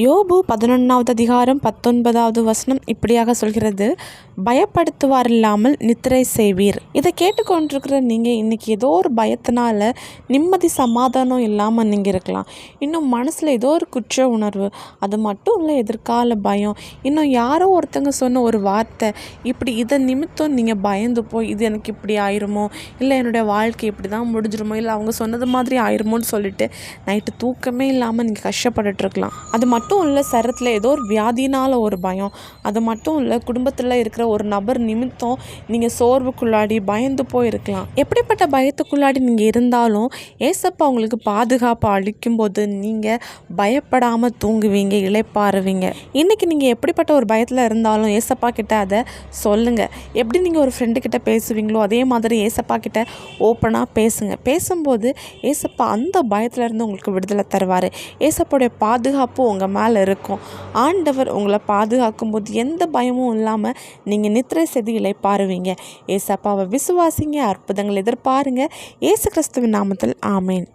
யோபு 11வது அதிகாரம் 19வது வசனம் இப்படியாக சொல்கிறது, பயப்படுத்துவார் இல்லாமல் நித்திரை செய்வீர். இதை கேட்டுக்கொண்டிருக்கிற நீங்கள் இன்றைக்கி ஏதோ ஒரு பயத்தினால நிம்மதி சமாதானம் இல்லாமல் நீங்கள் இருக்கலாம். இன்னும் மனசில் ஏதோ ஒரு குற்ற உணர்வு, அது மட்டும் இல்லை எதிர்கால பயம், இன்னும் யாரோ ஒருத்தங்க சொன்ன ஒரு வார்த்தை, இப்படி இதை நிமித்தம் நீங்கள் பயந்து போய் இது எனக்கு இப்படி ஆயிருமோ, இல்லை என்னுடைய வாழ்க்கை இப்படி தான் முடிஞ்சிருமோ, இல்லை அவங்க சொன்னது மாதிரி ஆயிருமோன்னு சொல்லிட்டு நைட்டு தூக்கமே இல்லாமல் நீங்கள் கஷ்டப்பட்டுருக்கலாம். அது மட்டும் இல்லை சரத்தில் ஏதோ ஒரு வியாதினால் ஒரு பயம், அது மட்டும் இல்லை குடும்பத்தில் இருக்கிற ஒரு நபர் நிமித்தம் நீங்கள் சோர்வுக்குள்ளாடி பயந்து போயிருக்கலாம். எப்படிப்பட்ட பயத்துக்குள்ளாடி நீங்கள் இருந்தாலும் ஏசப்பா உங்களுக்கு பாதுகாப்பு அளிக்கும்போது நீங்கள் பயப்படாமல் தூங்குவீங்க, இளைப்பாறுவீங்க. இன்றைக்கி நீங்கள் எப்படிப்பட்ட ஒரு பயத்தில் இருந்தாலும் ஏசப்பா கிட்ட அதை சொல்லுங்கள். எப்படி நீங்கள் ஒரு ஃப்ரெண்டுக்கிட்ட பேசுவீங்களோ அதே மாதிரி ஏசப்பா கிட்ட ஓப்பனாக பேசுங்க. பேசும்போது ஏசப்பா அந்த பயத்துலேருந்து உங்களுக்கு விடுதலை தருவார். ஏசப்பாவுடைய பாதுகாப்பு உங்கள் மேலே இருக்கும். ஆண்டவர் உங்களை பாதுகாக்கும் போது எந்த பயமும் இல்லாமல் நீங்கள் நித்திரை செய்து இளைப்பாறுவீங்க. ஏசப்பாவை விசுவாசிங்க, அற்புதங்கள் எதிர்பாருங்க. இயேசு கிறிஸ்துவின் நாமத்தில் ஆமேன்.